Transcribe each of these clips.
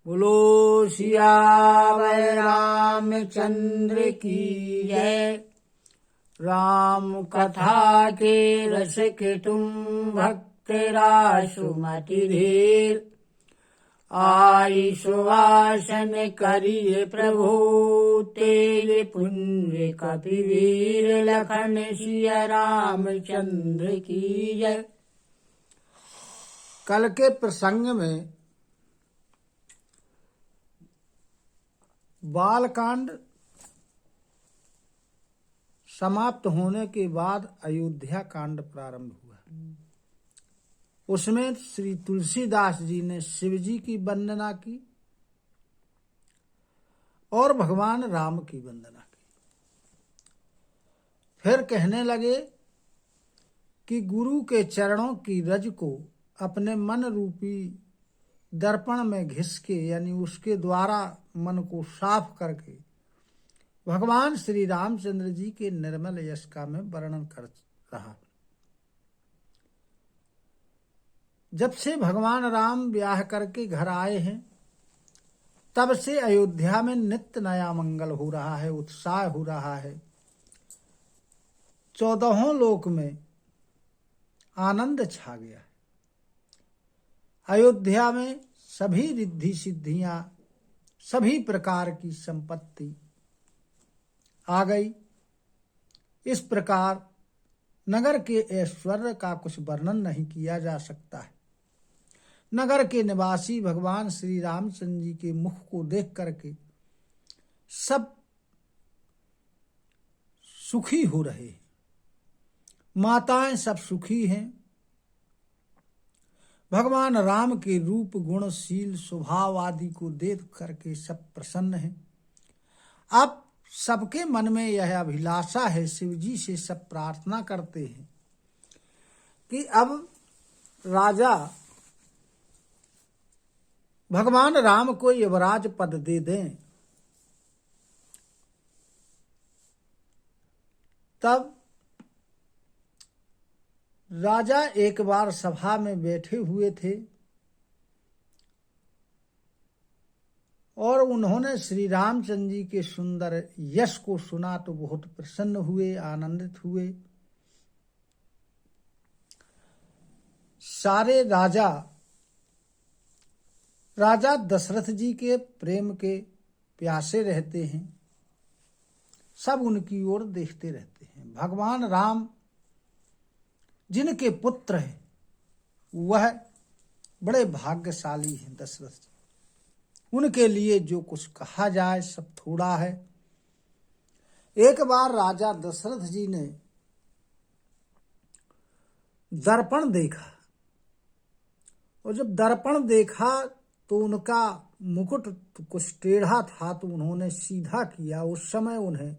बोलो सियावर रामचंद्र की जय। राम कथा के रस के तुम भक्त रासुमति धीर। आई सुवासन करिए प्रभु तेज पुंज कपिवीर। लखन सिया रामचंद्र की जय। कल के प्रसंग में बालकांड समाप्त होने के बाद अयोध्या कांड प्रारंभ हुआ। उसमें श्री तुलसीदास जी ने शिव जी की वंदना की और भगवान राम की वंदना की। फिर कहने लगे कि गुरु के चरणों की रज को अपने मन रूपी दर्पण में घिस के, यानी उसके द्वारा मन को साफ करके भगवान श्री रामचंद्र जी के निर्मल यश का मैं वर्णन कर रहा। जब से भगवान राम ब्याह करके घर आए हैं तब से अयोध्या में नित्य नया मंगल हो रहा है, उत्साह हो रहा है। 14 लोक में आनंद छा गया है। अयोध्या में सभी रिद्धि सिद्धियां, सभी प्रकार की संपत्ति आ गई। इस प्रकार नगर के ऐश्वर्य का कुछ वर्णन नहीं किया जा सकता है। नगर के निवासी भगवान श्री रामचंद्र जी के मुख को देख करके सब सुखी हो रहे हैं। माताएं सब सुखी हैं। भगवान राम के रूप, गुण, शील, स्वभाव आदि को देख करके सब प्रसन्न हैं। अब सबके मन में यह अभिलाषा है, शिव जी से सब प्रार्थना करते हैं कि अब राजा भगवान राम को युवराज पद दे दें। तब राजा एक बार सभा में बैठे हुए थे और उन्होंने श्री रामचंद्र जी के सुंदर यश को सुना तो बहुत प्रसन्न हुए, आनंदित हुए। सारे राजा दशरथ जी के प्रेम के प्यासे रहते हैं। सब उनकी ओर देखते रहते हैं। भगवान राम जिनके पुत्र हैं वह बड़े भाग्यशाली हैं दशरथ जी। उनके लिए जो कुछ कहा जाए सब थोड़ा है। एक बार राजा दशरथ जी ने दर्पण देखा और जब दर्पण देखा तो उनका मुकुट कुछ टेढ़ा था तो उन्होंने सीधा किया। उस समय उन्हें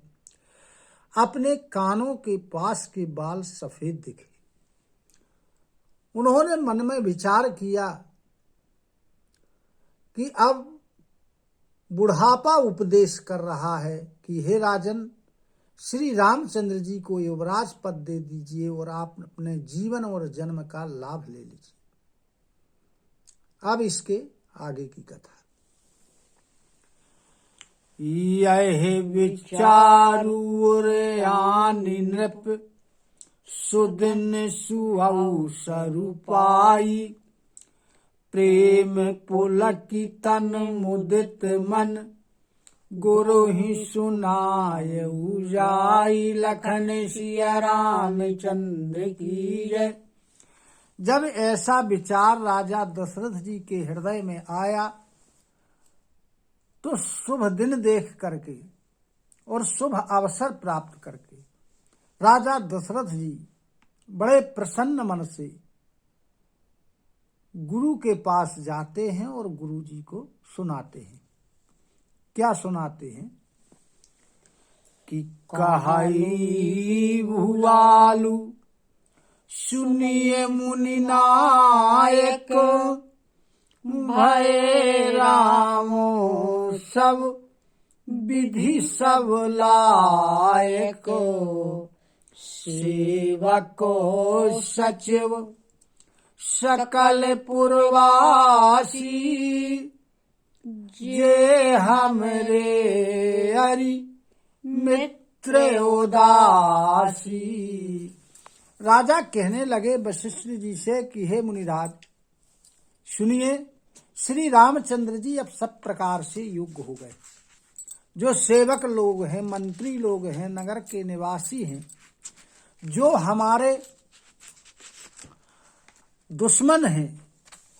अपने कानों के पास के बाल सफेद दिखे। उन्होंने मन में विचार किया कि अब बुढ़ापा उपदेश कर रहा है कि हे राजन, श्री रामचंद्र जी को युवराज पद दे दीजिए और आप अपने जीवन और जन्म का लाभ ले लीजिए। अब इसके आगे की कथा। यह विचारु आनि नृप सुदिन सुअवसरु पाई। प्रेम पुलकी तन मुदित मन गुरु ही सुनाय जाई। लखन सिया रामचंद्र की जय। जब ऐसा विचार राजा दशरथ जी के हृदय में आया तो शुभ दिन देख करके और शुभ अवसर प्राप्त करके राजा दशरथ जी बड़े प्रसन्न मन से गुरु के पास जाते हैं और गुरु जी को सुनाते हैं। क्या सुनाते हैं कि कहाई भुआलु सुनिए मुनि नायक। भय रामो सब विधि सब लायक। सेवको सचिव सकल पुरवासी। जे हमरे हरि मित्र उदासी। राजा कहने लगे वशिष्ठ जी से कि हे मुनिराज, सुनिए, श्री रामचंद्र जी अब सब प्रकार से योग्य हो गए। जो सेवक लोग हैं, मंत्री लोग हैं, नगर के निवासी हैं, जो हमारे दुश्मन हैं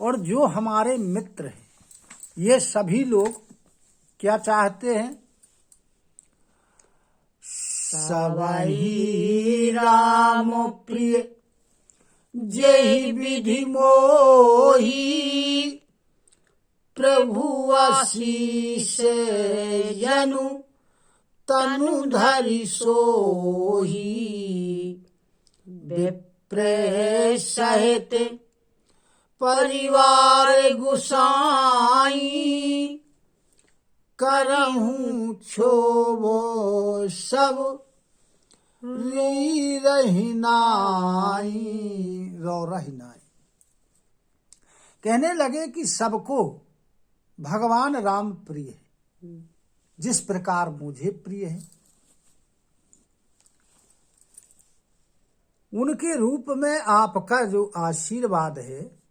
और जो हमारे मित्र हैं, ये सभी लोग क्या चाहते हैं? सबहि राम प्रिय जेहि विधि मोही, प्रभु आशीष जनु तनु धरि सोही। विप्र सहित परिवार गुसाई, करहूँ क्षोभो सब रही नाई। रो रही नाई। कहने लगे कि सबको भगवान राम प्रिय है, जिस प्रकार मुझे प्रिय है। उनके रूप में आपका जो आशीर्वाद है,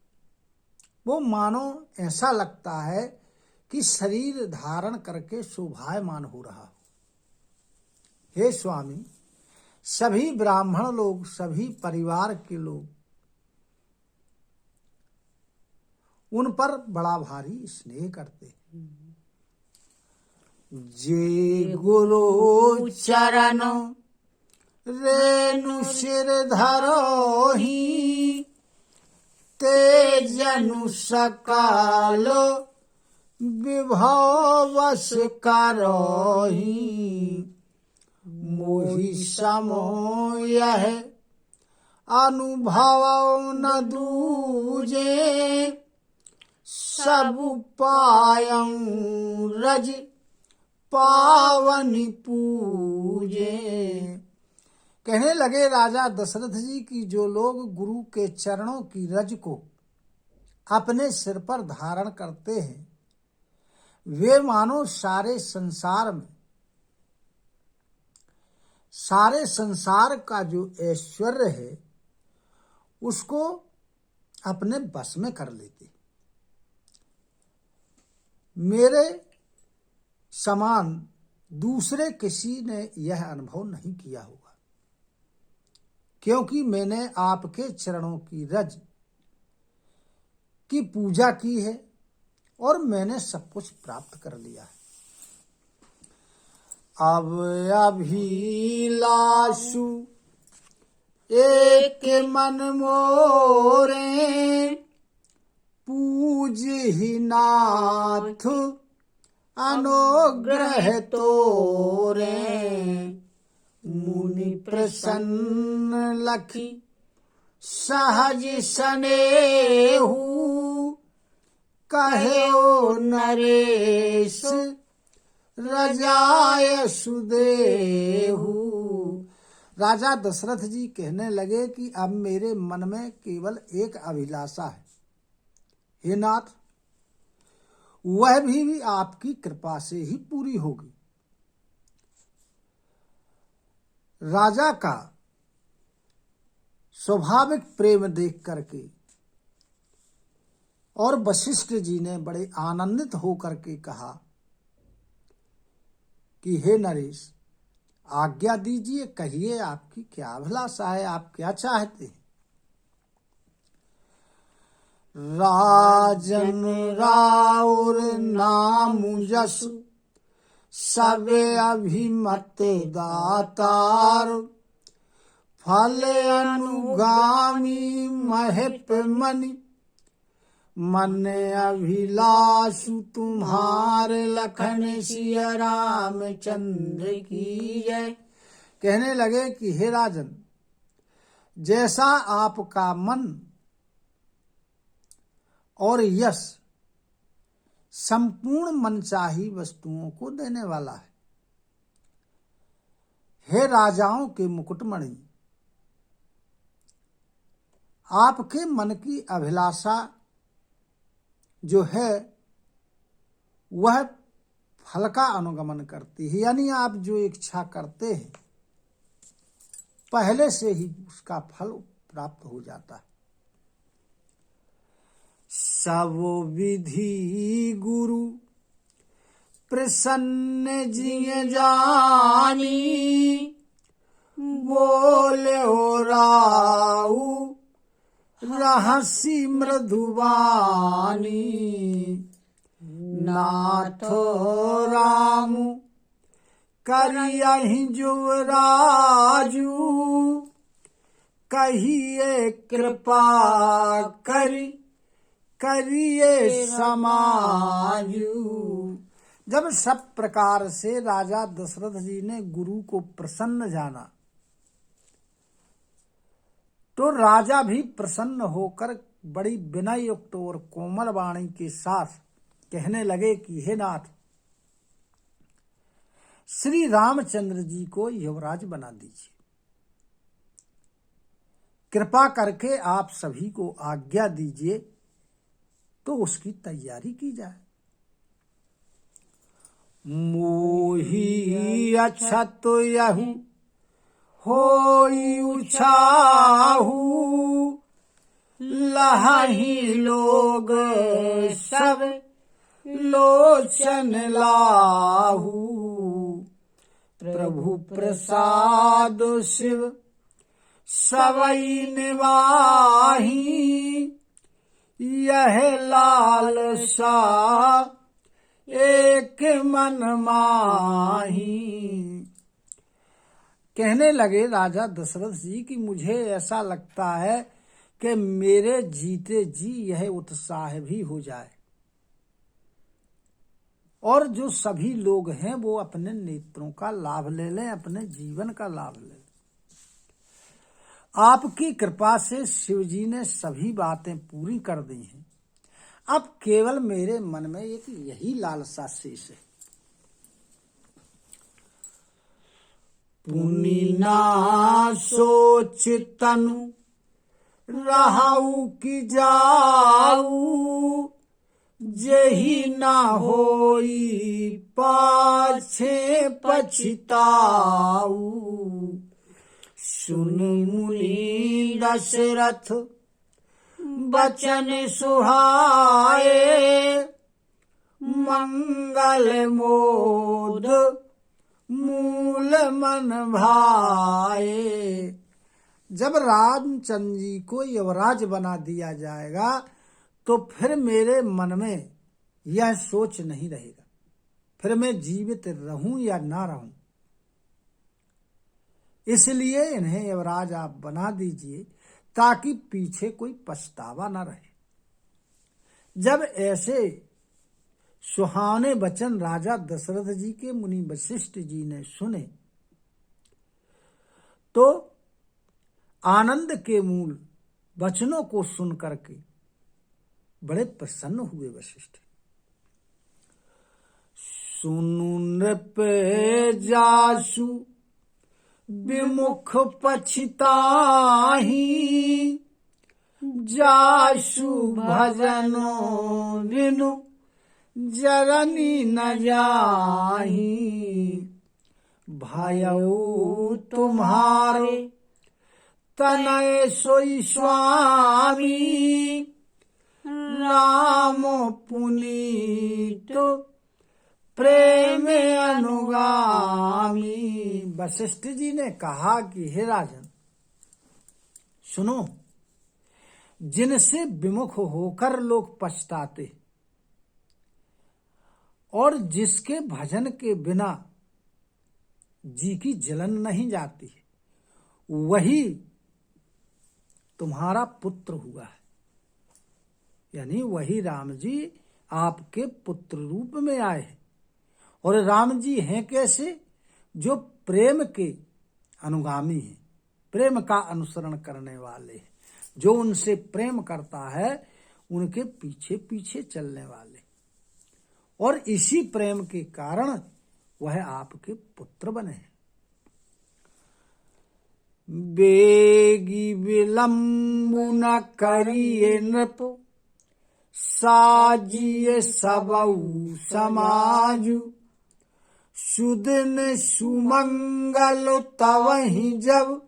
वो मानो ऐसा लगता है कि शरीर धारण करके शोभायमान हो रहा हो। हे स्वामी, सभी ब्राह्मण लोग, सभी परिवार के लोग उन पर बड़ा भारी स्नेह करते हैं। जे गुरु चरण रेणु सिर धरोही, ते जनु सकालो विभव वश करोही। मोहि समो यह अनुभव न दूजे, सब पायऊं रज पावन पूजे। कहने लगे राजा दशरथ जी की जो लोग गुरु के चरणों की रज को अपने सिर पर धारण करते हैं, वे मानो सारे संसार का जो ऐश्वर्य है उसको अपने बस में कर लेते। मेरे समान दूसरे किसी ने यह अनुभव नहीं किया होगा, क्योंकि मैंने आपके चरणों की रज की पूजा की है और मैंने सब कुछ प्राप्त कर लिया है। अब अभिलाषु एक मन मोरे, पूज ही नाथ अनुग्रह तोरे। मुनि प्रसन्न लखी सहज सनेहु, कहे ओ नरेश रजाय सुदेहु। राजा दशरथ जी कहने लगे कि अब मेरे मन में केवल एक अभिलाषा है, हे नाथ, वह भी आपकी कृपा से ही पूरी होगी। राजा का स्वाभाविक प्रेम देख करके और वशिष्ठ जी ने बड़े आनंदित होकर के कहा कि हे नरेश, आज्ञा दीजिए, कहिए आपकी क्या अभिलाषा है, आप क्या चाहते हैं। राजन राउर नाम जसु, सबे अभिमत दातार। फल अनुगामी महप मनि, मन अभिलाषु तुम्हार। लखन सिया रामचंद्र की जय। कहने लगे कि हे राजन, जैसा आपका मन और यश संपूर्ण मनचाही वस्तुओं को देने वाला है। हे राजाओं के मुकुटमणि, आपके मन की अभिलाषा जो है वह फल का अनुगमन करती है। यानी आप जो इच्छा करते हैं पहले से ही उसका फल प्राप्त हो जाता है। सब विधि गुरु प्रसन्न जिय जानी, बोले हो राऊ रहसी मृदुवानी। नाथ राम करियहि जुवराजू, कहिए कृपा करिए समाजू। जब सब प्रकार से राजा दशरथ जी ने गुरु को प्रसन्न जाना तो राजा भी प्रसन्न होकर बड़ी विनय युक्त और कोमल वाणी के साथ कहने लगे कि हे नाथ, श्री रामचंद्र जी को युवराज बना दीजिए। कृपा करके आप सभी को आज्ञा दीजिए तो उसकी तैयारी की जाए। मोही अच्छा तो यहू होई उछाहू, लहाही लोग सब लोचन लाहू। प्रभु प्रसाद शिव सवई निवाही, यह लालसा एक मन माही। कहने लगे राजा दशरथ जी कि मुझे ऐसा लगता है कि मेरे जीते जी यह उत्साह भी हो जाए और जो सभी लोग हैं वो अपने नेत्रों का लाभ ले लें, अपने जीवन का लाभ ले लें। आपकी कृपा से शिव जी ने सभी बातें पूरी कर दी हैं। अब केवल मेरे मन में एक यही लालसा शेष है। पुनि ना सोच तनु रहाऊ की जाऊ, जेहि ना होई पाछे पछताऊ। सुन मुनि दशरथ बचन सुहाए, मंगल मोद मूल मन भाए। जब रामचंद्र जी को युवराज बना दिया जाएगा तो फिर मेरे मन में यह सोच नहीं रहेगा, फिर मैं जीवित रहूं या ना रहूं। इसलिए इन्हें युवराज आप बना दीजिए ताकि पीछे कोई पछतावा न रहे। जब ऐसे सुहाने वचन राजा दशरथ जी के मुनि वशिष्ठ जी ने सुने तो आनंद के मूल वचनों को सुन करके बड़े प्रसन्न हुए वशिष्ठ। सुनु नृप जासु विमुख पछताही, जासु भजनो बिनु जरनी न जाही। भयऊ तुम्हारे तनय सोई स्वामी, राम पुनीत प्रेम अनुगामी। वशिष्ठ जी ने कहा कि हे राजन सुनो, जिनसे विमुख होकर लोग पछताते और जिसके भजन के बिना जी की जलन नहीं जाती है, वही तुम्हारा पुत्र हुआ है। यानी वही राम जी आपके पुत्र रूप में आए हैं। और राम जी हैं कैसे? जो प्रेम के अनुगामी हैं, प्रेम का अनुसरण करने वाले हैं, जो उनसे प्रेम करता है उनके पीछे पीछे चलने वाले। और इसी प्रेम के कारण वह आपके पुत्र बने हैं। बेगी विलंब न करिए नृप, साजिए सबऊ समाजु सुदिन सुमंगल तवहि जब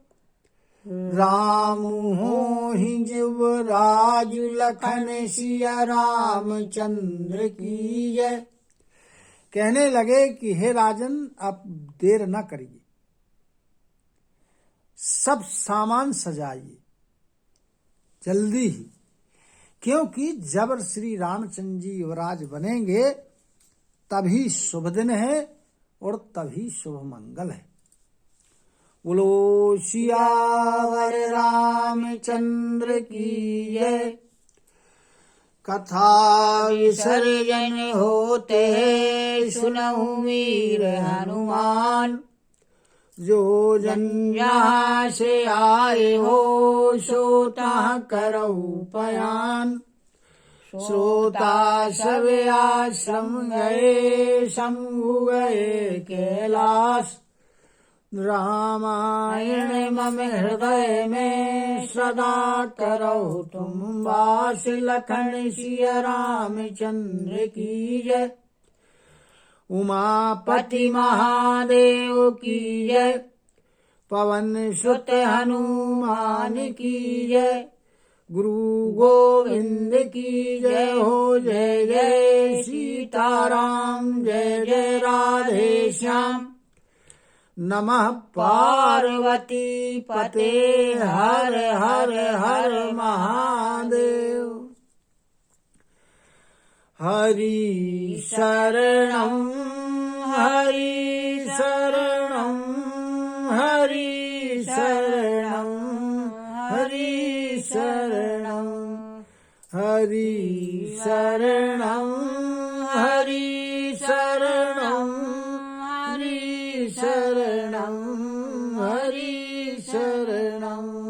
राम हो ही जीव राजु लखन सिया रामचंद्र की जय। कहने लगे कि हे राजन, आप देर न करिए, सब सामान सजाइए जल्दी ही, क्योंकि जब श्री रामचंद्र जी युवराज बनेंगे तभी शुभ दिन है और तभी शुभ मंगल है। बोलो सियावर रामचंद्र की जय। कथा विसर्जन होते सुनहु वीर हनुमान, जो जन जहाँ से आए हो सो तहाँ करऊ पयान। श्रोता सब आश्रम गए शंभु गए कैलाश, रामायण मम हृदय में सदा करो तुम वास। लखन सिया रामचंद्र की जय। उमापति महादेव की जय। पवन सुत हनुमान की जय। गुरु गोविंद की जय हो। जय जय सीताराम, जय जय राधे श्याम। नमः पार्वती पते हर हर हर महादेव। हरि शरणं हरि शरणं हरि शरणं हरि शरणं हरि शरणं हरि शरणं हरि शरणं हरि शरणं।